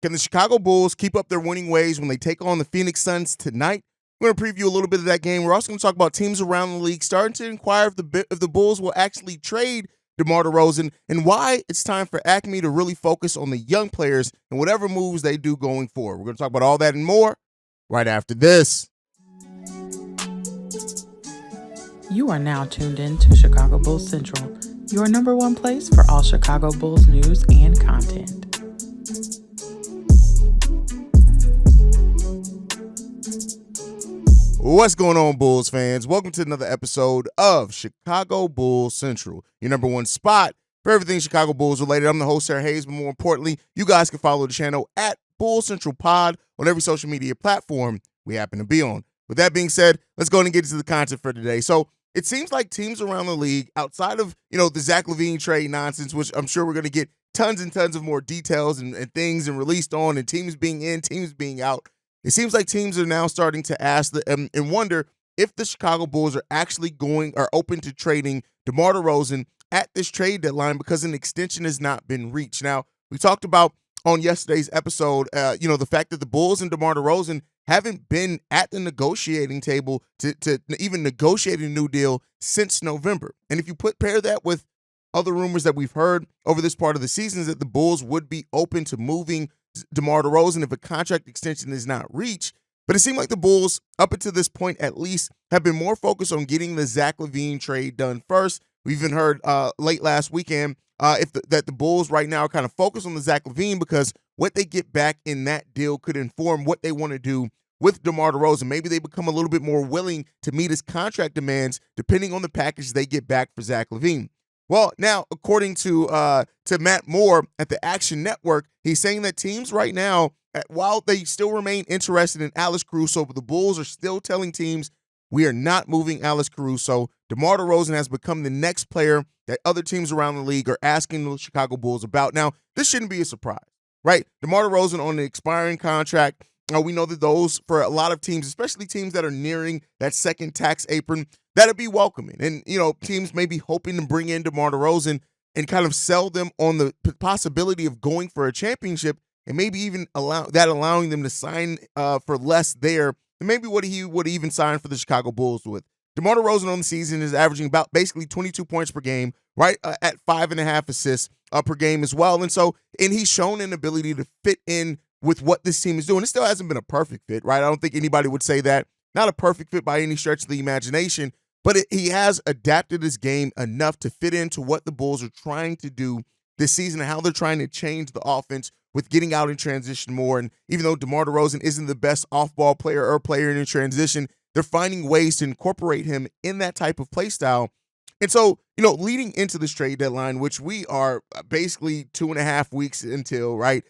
Can the Chicago Bulls keep up their winning ways when they take on the Phoenix Suns tonight? We're going to preview a little bit of that game. We're also going to talk about teams around the league starting to inquire if the Bulls will actually trade DeMar DeRozan and why it's time for Acme to really focus on the young players and whatever moves they do going forward. We're going to talk about all that and more right after this. You are now tuned in to Chicago Bulls Central, your number one place for all Chicago Bulls news and content. What's going on, Bulls fans? Welcome to another episode of Chicago Bulls Central, your number one spot for everything Chicago Bulls related. I'm the host, Haize, but more importantly, you guys can follow the channel at Bulls Central Pod on every social media platform we happen to be on. With that being said, let's go ahead and get into the content for today. So it seems like teams around the league, outside of the Zach LaVine trade nonsense, which I'm sure we're going to get tons and tons of more details and things and released on, and teams being in, teams being out. It seems like teams are now starting to ask and wonder if the Chicago Bulls are actually open to trading DeMar DeRozan at this trade deadline because an extension has not been reached. Now, we talked about on yesterday's episode, the fact that the Bulls and DeMar DeRozan haven't been at the negotiating table to even negotiate a new deal since November. And if you pair that with other rumors that we've heard over this part of the season, is that the Bulls would be open to moving DeMar DeRozan if a contract extension is not reached. But it seemed like the Bulls, up until this point at least, have been more focused on getting the Zach LaVine trade done first. We even heard late last weekend that the Bulls right now are kind of focused on the Zach LaVine because what they get back in that deal could inform what they want to do with DeMar DeRozan. Maybe they become a little bit more willing to meet his contract demands depending on the package they get back for Zach LaVine. Well, now, according to Matt Moore at the Action Network, he's saying that teams right now, while they still remain interested in Alex Caruso, but the Bulls are still telling teams, we are not moving Alex Caruso. DeMar DeRozan has become the next player that other teams around the league are asking the Chicago Bulls about. Now, this shouldn't be a surprise, right? DeMar DeRozan on an expiring contract. We know that those, for a lot of teams, especially teams that are nearing that second tax apron, that'd be welcoming. And, teams may be hoping to bring in DeMar DeRozan and kind of sell them on the possibility of going for a championship and maybe even allowing them to sign for less there than maybe what he would even sign for the Chicago Bulls with. DeMar DeRozan on the season is averaging about basically 22 points per game, right at 5.5 assists per game as well. And he's shown an ability to fit in with what this team is doing. It still hasn't been a perfect fit, right? I don't think anybody would say that. Not a perfect fit by any stretch of the imagination, but he has adapted his game enough to fit into what the Bulls are trying to do this season and how they're trying to change the offense with getting out in transition more. And even though DeMar DeRozan isn't the best off-ball player in transition, they're finding ways to incorporate him in that type of play style. And so, leading into this trade deadline, which we are basically 2.5 weeks until, right?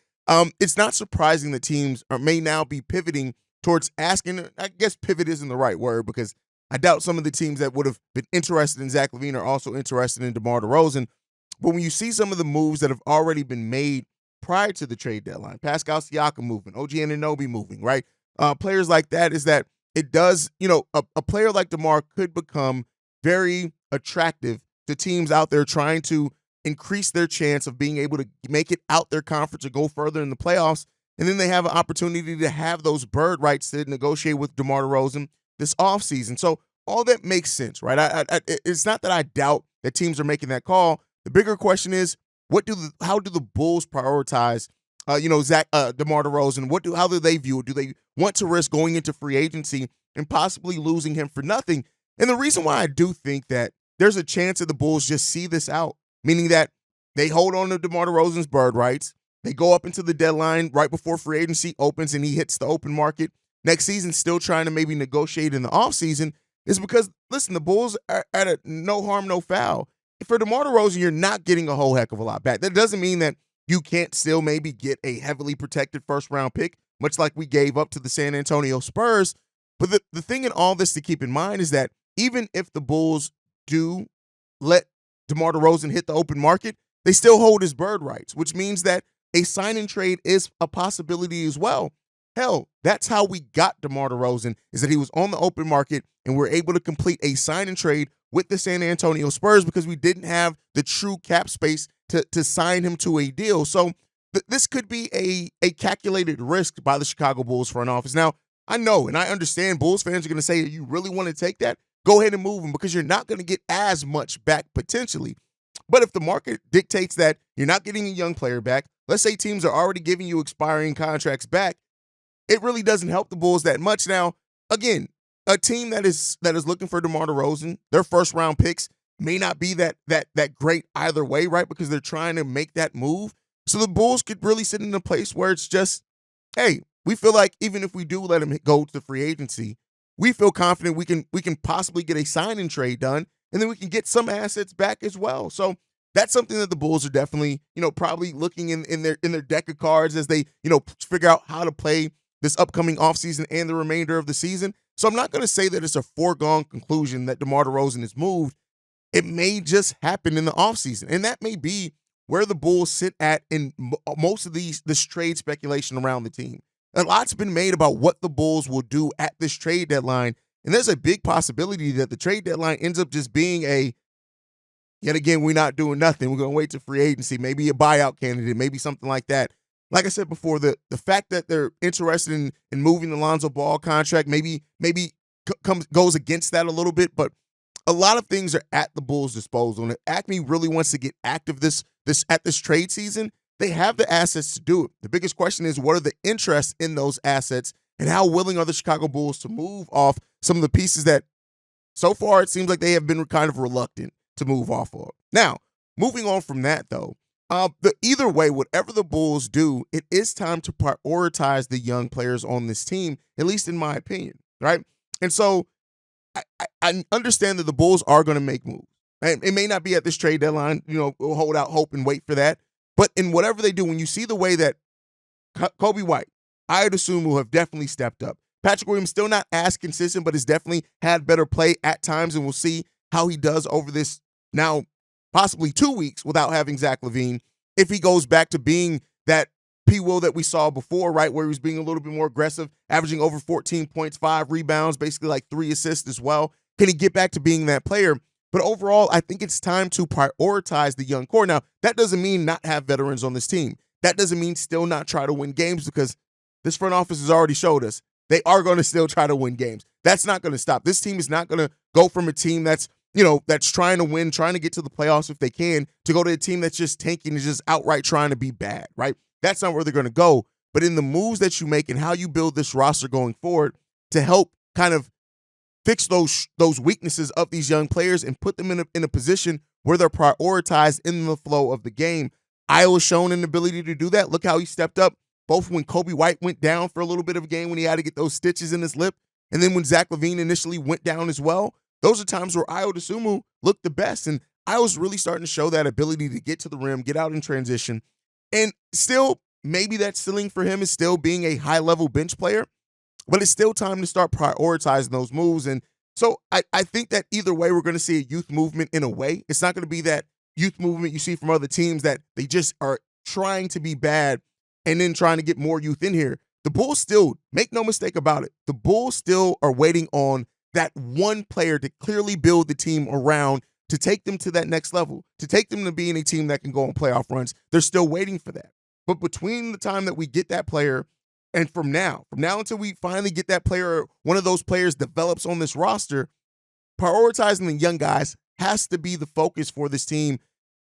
It's not surprising that teams may now be pivoting towards asking. I guess pivot isn't the right word because I doubt some of the teams that would have been interested in Zach LaVine are also interested in DeMar DeRozan. But when you see some of the moves that have already been made prior to the trade deadline, Pascal Siakam moving, OG Anunoby moving, right? Players like that is that it does, a player like DeMar could become very attractive to teams out there trying to increase their chance of being able to make it out their conference or go further in the playoffs. And then they have an opportunity to have those bird rights to negotiate with DeMar DeRozan this offseason. So all that makes sense, right? It's not that I doubt that teams are making that call. The bigger question is, how do the Bulls prioritize, DeMar DeRozan? How do they view it? Do they want to risk going into free agency and possibly losing him for nothing? And the reason why I do think that there's a chance that the Bulls just see this out, meaning that they hold on to DeMar DeRozan's bird rights. They go up into the deadline right before free agency opens and he hits the open market next season, still trying to maybe negotiate in the offseason, is because, listen, the Bulls are at a no harm, no foul. For DeMar DeRozan, you're not getting a whole heck of a lot back. That doesn't mean that you can't still maybe get a heavily protected first-round pick, much like we gave up to the San Antonio Spurs. But the thing in all this to keep in mind is that even if the Bulls do let DeMar DeRozan hit the open market, they still hold his bird rights, which means that a sign and trade is a possibility as well. Hell, that's how we got DeMar DeRozan, is that he was on the open market and we're able to complete a sign and trade with the San Antonio Spurs because we didn't have the true cap space to sign him to a deal. So this could be a calculated risk by the Chicago Bulls front office. Now, I know and I understand Bulls fans are going to say, you really want to take that? Go ahead and move him because you're not going to get as much back potentially. But if the market dictates that you're not getting a young player back, let's say teams are already giving you expiring contracts back, it really doesn't help the Bulls that much. Now, again, a team that is looking for DeMar DeRozan, their first round picks may not be that great either way, right? Because they're trying to make that move. So the Bulls could really sit in a place where it's just, hey, we feel like even if we do let him go to free agency, we feel confident we can possibly get a sign and trade done, and then we can get some assets back as well. So that's something that the Bulls are definitely, probably looking in their deck of cards as they, figure out how to play this upcoming offseason and the remainder of the season. So I'm not going to say that it's a foregone conclusion that DeMar DeRozan is moved. It may just happen in the offseason, and that may be where the Bulls sit at in most of this trade speculation around the team. A lot's been made about what the Bulls will do at this trade deadline, and there's a big possibility that the trade deadline ends up just being yet again, we're not doing nothing. We're going to wait to free agency, maybe a buyout candidate, maybe something like that. Like I said before, the fact that they're interested in moving the Lonzo Ball contract maybe goes against that a little bit, but a lot of things are at the Bulls' disposal. And if Acme really wants to get active this trade season, they have the assets to do it. The biggest question is, what are the interests in those assets, and how willing are the Chicago Bulls to move off some of the pieces that so far it seems like they have been kind of reluctant to move off of. Now, moving on from that, though, either way, whatever the Bulls do, it is time to prioritize the young players on this team, at least in my opinion, right? And so I understand that the Bulls are going to make moves. And it may not be at this trade deadline, we'll hold out hope and wait for that. But in whatever they do, when you see the way that Kobe White, Ayo Dosunmu have definitely stepped up. Patrick Williams still not as consistent, but has definitely had better play at times, and we'll see how he does over this now possibly 2 weeks without having Zach LaVine, if he goes back to being that P. Will that we saw before, right, where he was being a little bit more aggressive, averaging over 14 points, 5 rebounds, basically like 3 assists as well. Can he get back to being that player? But overall, I think it's time to prioritize the young core. Now, that doesn't mean not have veterans on this team. That doesn't mean still not try to win games, because this front office has already showed us they are going to still try to win games. That's not going to stop. This team is not going to go from a team that's trying to win, trying to get to the playoffs if they can, to go to a team that's just tanking and just outright trying to be bad, right? That's not where they're going to go. But in the moves that you make and how you build this roster going forward to help kind of fix those weaknesses of these young players and put them in a position where they're prioritized in the flow of the game. Iowa's shown an ability to do that. Look how he stepped up, both when Kobe White went down for a little bit of a game when he had to get those stitches in his lip, and then when Zach LaVine initially went down as well. Those are times where Ayo Dosunmu looked the best, and Iowa's really starting to show that ability to get to the rim, get out in transition, and still maybe that ceiling for him is still being a high-level bench player, but it's still time to start prioritizing those moves. And so I think that either way, we're going to see a youth movement in a way. It's not going to be that youth movement you see from other teams that they just are trying to be bad and then trying to get more youth in here. The Bulls still, make no mistake about it, the Bulls still are waiting on that one player to clearly build the team around, to take them to that next level, to take them to being a team that can go on playoff runs. They're still waiting for that. But between the time that we get that player and from now until we finally get that player, one of those players develops on this roster, prioritizing the young guys has to be the focus for this team,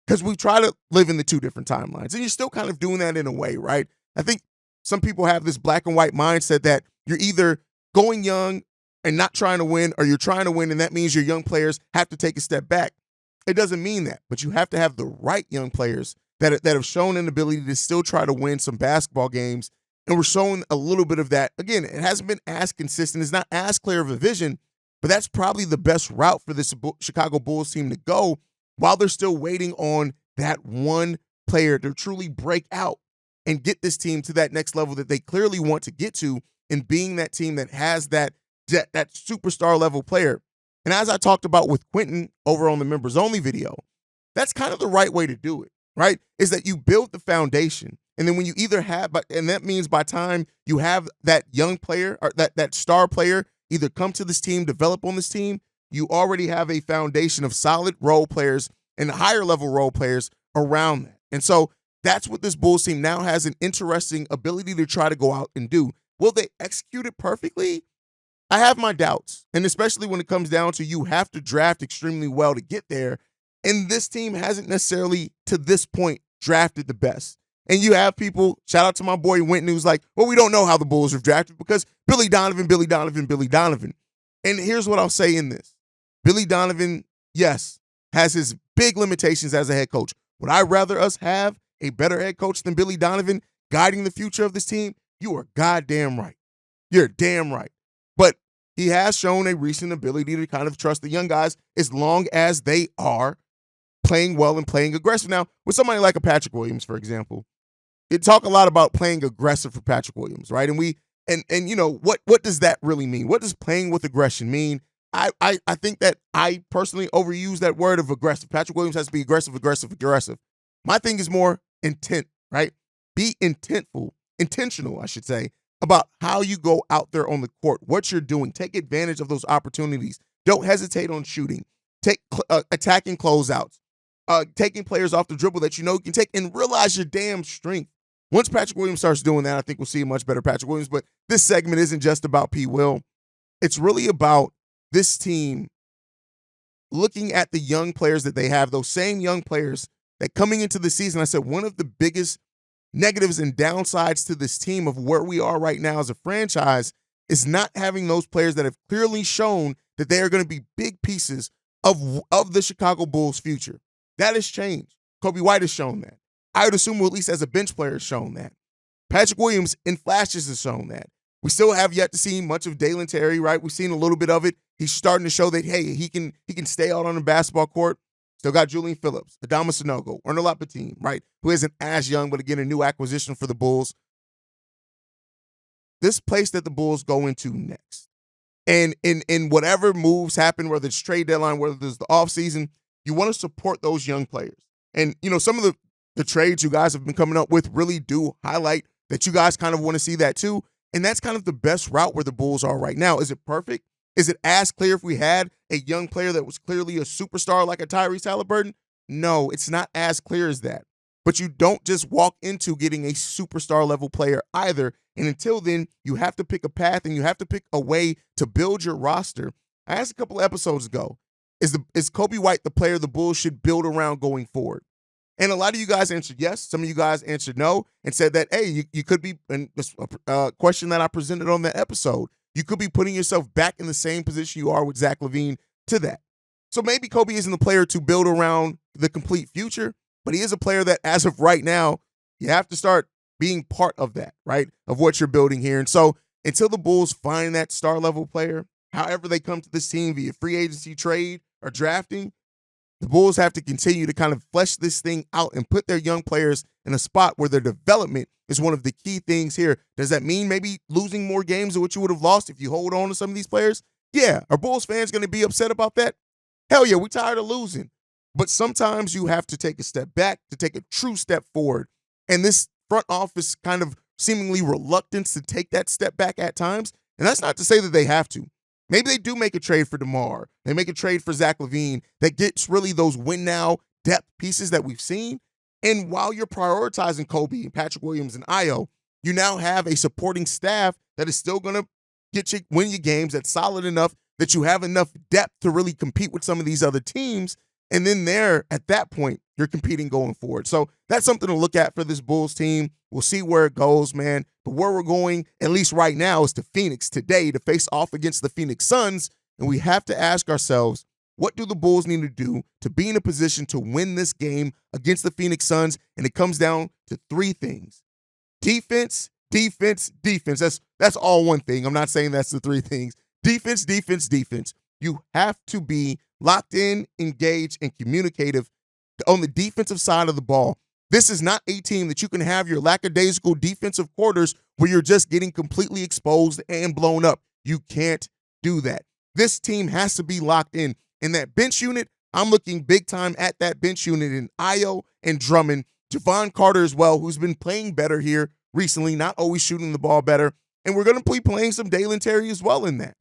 because we try to live in the two different timelines. And you're still kind of doing that in a way, right? I think some people have this black and white mindset that you're either going young and not trying to win, or you're trying to win, and that means your young players have to take a step back. It doesn't mean that, but you have to have the right young players that have shown an ability to still try to win some basketball games, and we're showing a little bit of that. Again, it hasn't been as consistent. It's not as clear of a vision, but that's probably the best route for this Chicago Bulls team to go while they're still waiting on that one player to truly break out and get this team to that next level that they clearly want to get to, and being that team that has that superstar level player. And as I talked about with Quentin over on the members only video, that's kind of the right way to do it, right? Is that you build the foundation. And then when you either have, and that means by time you have that young player or that star player either come to this team, develop on this team, you already have a foundation of solid role players and higher level role players around that. And so That's what this Bulls team now has, an interesting ability to try to go out and do. Will they execute it perfectly? I have my doubts. And especially when it comes down to you have to draft extremely well to get there. And this team hasn't necessarily, to this point, drafted the best. And you have people, shout out to my boy Winton, who's like, well, we don't know how the Bulls have drafted because Billy Donovan. And here's what I'll say in this. Billy Donovan, yes, has his big limitations as a head coach. Would I rather us have a better head coach than Billy Donovan guiding the future of this team? You are goddamn right. You're damn right. But he has shown a recent ability to kind of trust the young guys as long as they are playing well and playing aggressive. Now, with somebody like a Patrick Williams, for example, you talk a lot about playing aggressive for Patrick Williams, right? And you know, what does that really mean? What does playing with aggression mean? I think that I personally overuse that word of aggressive. Patrick Williams has to be aggressive. My thing is more intent, right? Be intentional, I should say, about how you go out there on the court, what you're doing. Take advantage of those opportunities. Don't hesitate on shooting. Take attacking closeouts. Taking players off the dribble that you know you can take, and realize your damn strength. Once Patrick Williams starts doing that, I think we'll see a much better Patrick Williams. But this segment isn't just about P. Will. It's really about this team looking at the young players that they have, those same young players that coming into the season, I said one of the biggest negatives and downsides to this team of where we are right now as a franchise is not having those players that have clearly shown that they are going to be big pieces of the Chicago Bulls' future. That has changed. Kobe White has shown that. I would assume, at least as a bench player, has shown that. Patrick Williams in flashes has shown that. We still have yet to see much of Dalen Terry, right? We've seen a little bit of it. He's starting to show that, hey, he can stay out on the basketball court. Still got Julian Phillips, Adama Sanogo, Ernest Lapatin, right? Who isn't as young, but again, a new acquisition for the Bulls. This place that the Bulls go into next. And in whatever moves happen, whether it's trade deadline, whether it's the offseason, you want to support those young players. And, you know, some of the trades you guys have been coming up with really do highlight that you guys kind of want to see that too. And that's kind of the best route where the Bulls are right now. Is it perfect? Is it as clear if we had a young player that was clearly a superstar like a Tyrese Halliburton? No, it's not as clear as that. But you don't just walk into getting a superstar level player either. And until then, you have to pick a path and you have to pick a way to build your roster. I asked a couple of episodes ago, is Kobe White the player the Bulls should build around going forward? And a lot of you guys answered yes. Some of you guys answered no and said that, hey, you could be, and this question that I presented on that episode, you could be putting yourself back in the same position you are with Zach LaVine to that. So maybe Kobe isn't the player to build around the complete future, but he is a player that as of right now, you have to start being part of that, right, of what you're building here. And so until the Bulls find that star level player, however they come to this team via free agency, trade, or drafting, the Bulls have to continue to kind of flesh this thing out and put their young players in a spot where their development is one of the key things here. Does that mean maybe losing more games than what you would have lost if you hold on to some of these players? Yeah. Are Bulls fans going to be upset about that? Hell yeah, we're tired of losing. But sometimes you have to take a step back to take a true step forward. And this front office kind of seemingly reluctance to take that step back at times. And that's not to say that they have to. Maybe they do make a trade for DeMar. They make a trade for Zach LaVine that gets really those win now depth pieces that we've seen. And while you're prioritizing Kobe and Patrick Williams and Io, you now have a supporting staff that is still going to get you win your games that's solid enough that you have enough depth to really compete with some of these other teams. And then there, at that point, you're competing going forward. So that's something to look at for this Bulls team. We'll see where it goes, man. But where we're going, at least right now, is to Phoenix today to face off against the Phoenix Suns. And we have to ask ourselves, what do the Bulls need to do to be in a position to win this game against the Phoenix Suns? And it comes down to three things. Defense, defense, defense. That's all one thing. I'm not saying that's the three things. Defense, defense, defense. You have to be locked in, engaged, and communicative on the defensive side of the ball. This is not a team that you can have your lackadaisical defensive quarters where you're just getting completely exposed and blown up. You can't do that. This team has to be locked in. In that bench unit, I'm looking big time at that bench unit in Io and Drummond. Javon Carter as well, who's been playing better here recently, not always shooting the ball better. And we're going to be playing some Dalen Terry as well in that.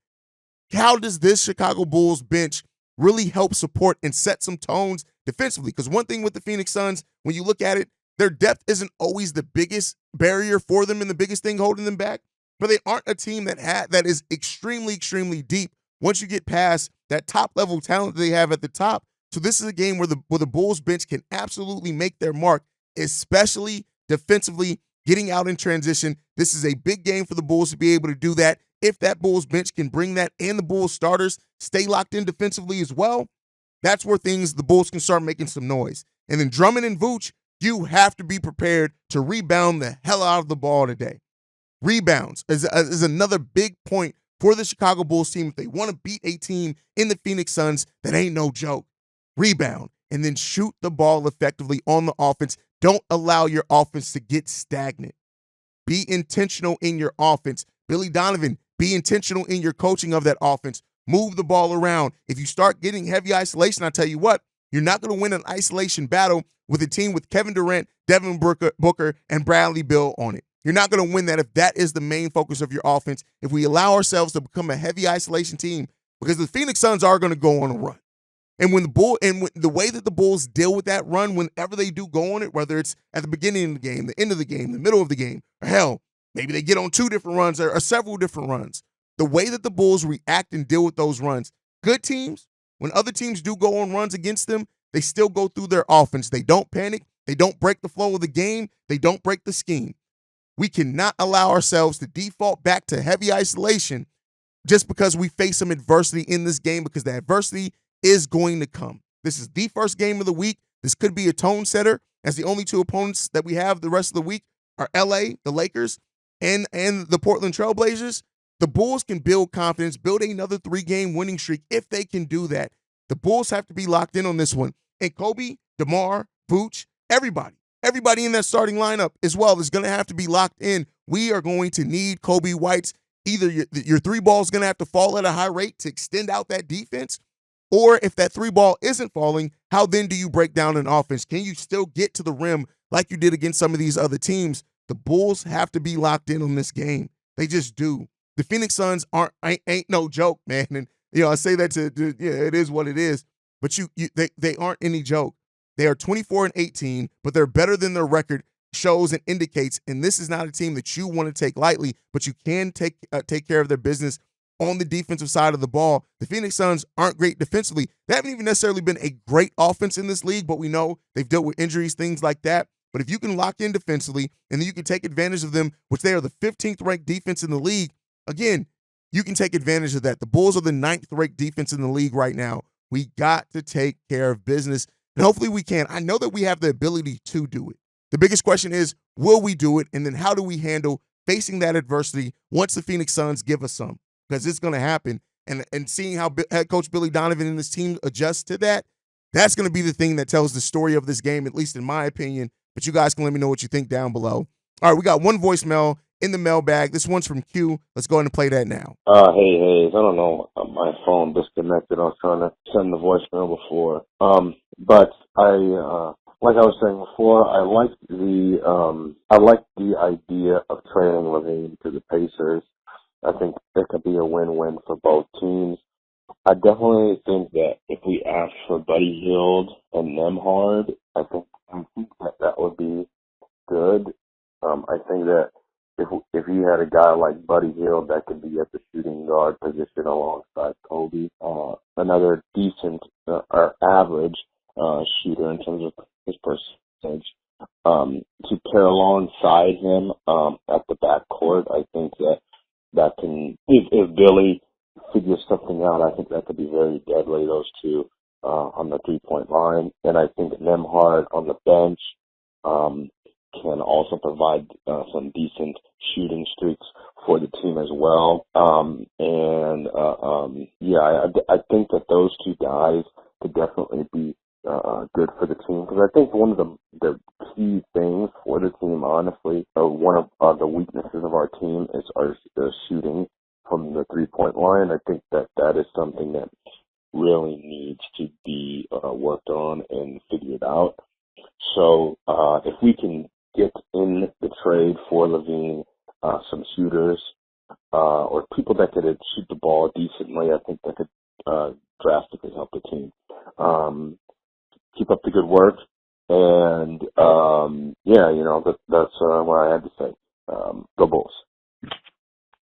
How does this Chicago Bulls bench really help support and set some tones defensively? Because one thing with the Phoenix Suns, when you look at it, Their depth isn't always the biggest barrier for them and the biggest thing holding them back, but they aren't a team that is extremely, extremely deep once you get past that top level talent that they have at the top. So this is a game where the Bulls bench can absolutely make their mark, especially defensively, getting out in transition. This is a big game for the Bulls to be able to do that. If that Bulls bench can bring that and the Bulls starters stay locked in defensively as well, that's where the Bulls can start making some noise. And then Drummond and Vooch, you have to be prepared to rebound the hell out of the ball today. Rebounds is another big point for the Chicago Bulls team. If they want to beat a team in the Phoenix Suns, that ain't no joke. Rebound and then shoot the ball effectively on the offense. Don't allow your offense to get stagnant. Be intentional in your offense. Billy Donovan, be intentional in your coaching of that offense. Move the ball around. If you start getting heavy isolation, I tell you what, you're not going to win an isolation battle with a team with Kevin Durant, Devin Booker, and Bradley Beal on it. You're not going to win that if that is the main focus of your offense. If we allow ourselves to become a heavy isolation team, because the Phoenix Suns are going to go on a run. And when the way that the Bulls deal with that run, whenever they do go on it, whether it's at the beginning of the game, the end of the game, the middle of the game, or hell, maybe they get on 2 different runs or several different runs. The way that the Bulls react and deal with those runs, good teams, when other teams do go on runs against them, they still go through their offense. They don't panic. They don't break the flow of the game. They don't break the scheme. We cannot allow ourselves to default back to heavy isolation just because we face some adversity in this game, because the adversity is going to come. This is the first game of the week. This could be a tone setter, as the only 2 opponents that we have the rest of the week are LA, the Lakers, and the Portland Trailblazers. The Bulls can build confidence, build another 3-game winning streak if they can do that. The Bulls have to be locked in on this one. And Kobe, DeMar, Vooch, everybody in that starting lineup as well is going to have to be locked in. We are going to need Kobe White's, either your 3 ball is going to have to fall at a high rate to extend out that defense, or if that 3 ball isn't falling, how then do you break down an offense? Can you still get to the rim like you did against some of these other teams? The Bulls have to be locked in on this game. They just do. The Phoenix Suns ain't no joke, man. And I say that it is what it is. But they aren't any joke. They are 24-18, but they're better than their record shows and indicates. And this is not a team that you want to take lightly, but you can take care of their business on the defensive side of the ball. The Phoenix Suns aren't great defensively. They haven't even necessarily been a great offense in this league, but we know they've dealt with injuries, things like that. But if you can lock in defensively and then you can take advantage of them, which they are the 15th ranked defense in the league, again, you can take advantage of that. The Bulls are the 9th ranked defense in the league right now. We got to take care of business, and hopefully we can. I know that we have the ability to do it. The biggest question is, will we do it? And then how do we handle facing that adversity once the Phoenix Suns give us some? Because it's going to happen. And seeing how head coach Billy Donovan and his team adjust to that, that's going to be the thing that tells the story of this game, at least in my opinion. But you guys can let me know what you think down below. All right, we got one voicemail in the mailbag. This one's from Q. Let's go ahead and play that now. Hey, Haize. I don't know. My phone disconnected. I was trying to send the voicemail before. But like I was saying before, I like the idea of trading LaVine to the Pacers. I think it could be a win-win for both teams. I definitely think that if we ask for Buddy Hield and Nembhard, I think that would be good. I think that if you had a guy like Buddy Hield that could be at the shooting guard position alongside Kobe, another decent or average shooter in terms of his percentage, to pair alongside him at the backcourt, I think that can, if Billy figures something out, I think that could be very deadly, those two on the 3-point line. And I think Nembhard on the bench can also provide some decent shooting streaks for the team as well. I think that those 2 guys could definitely be good for the team, because I think one of the key things for the team, honestly, one of the weaknesses of our team is our shooting from the 3-point line. I think that is something that really needs to be worked on and figured out. So if we can get in the trade for LaVine some shooters or people that could shoot the ball decently, I think that could drastically help the team. Keep up the good work, And, that's what I had to say. Go Bulls.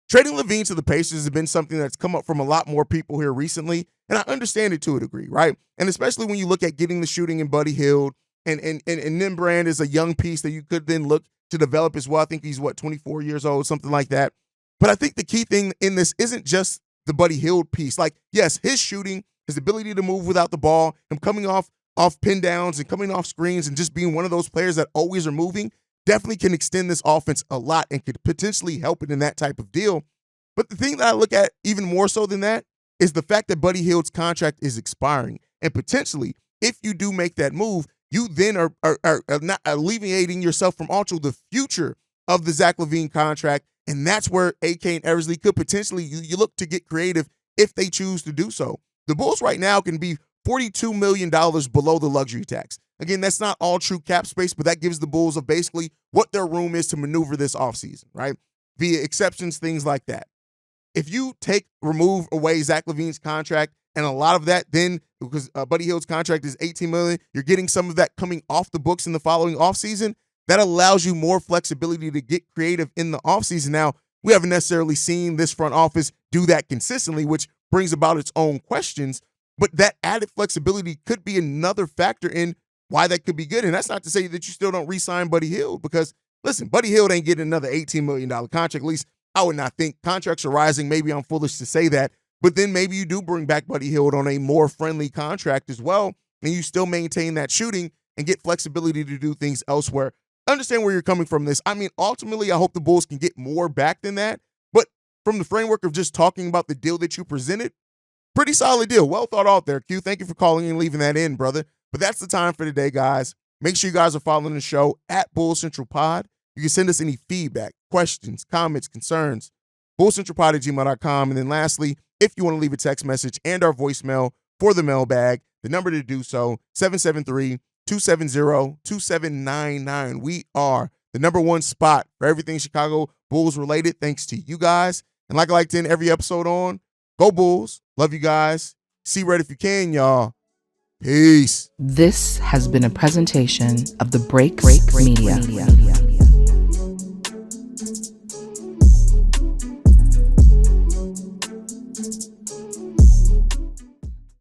Trading LaVine to the Pacers has been something that's come up from a lot more people here recently, and I understand it to a degree, right? And especially when you look at getting the shooting in Buddy Hield, and Nimbrand is a young piece that you could then look to develop as well. I think he's, 24 years old, something like that. But I think the key thing in this isn't just the Buddy Hield piece. Like, yes, his shooting, his ability to move without the ball, him coming off pin downs and coming off screens and just being one of those players that always are moving, definitely can extend this offense a lot and could potentially help it in that type of deal. But the thing that I look at even more so than that is the fact that Buddy Hield's contract is expiring. And potentially, if you do make that move, you then are not alleviating yourself from also the future of the Zach LaVine contract. And that's where AK and Eversley could potentially, you look to get creative if they choose to do so. The Bulls right now can be $42 million below the luxury tax. Again, that's not all true cap space, but that gives the Bulls of basically what their room is to maneuver this offseason, right? Via exceptions, things like that. If you remove away Zach LaVine's contract, and a lot of that then, because Buddy Hield's contract is $18 million, you're getting some of that coming off the books in the following offseason. That allows you more flexibility to get creative in the offseason. Now, we haven't necessarily seen this front office do that consistently, which brings about its own questions. But that added flexibility could be another factor in why that could be good. And that's not to say that you still don't re-sign Buddy Hield, because, listen, Buddy Hield ain't getting another $18 million contract. At least I would not think. Contracts are rising. Maybe I'm foolish to say that. But then maybe you do bring back Buddy Hield on a more friendly contract as well, and you still maintain that shooting and get flexibility to do things elsewhere. Understand where you're coming from this. I mean, ultimately, I hope the Bulls can get more back than that. But from the framework of just talking about the deal that you presented, pretty solid deal. Well thought out there, Q. Thank you for calling and leaving that in, brother. But that's the time for today, guys. Make sure you guys are following the show at Bull Central Pod. You can send us any feedback, questions, comments, concerns, bullcentralpod@gmail.com. And then lastly, if you want to leave a text message and our voicemail for the mailbag, the number to do so, 773-270-2799. We are the number one spot for everything Chicago Bulls related, thanks to you guys. And like I like to end every episode on, go Bulls. Love you guys. See red if you can, y'all. Peace. This has been a presentation of the Break Media.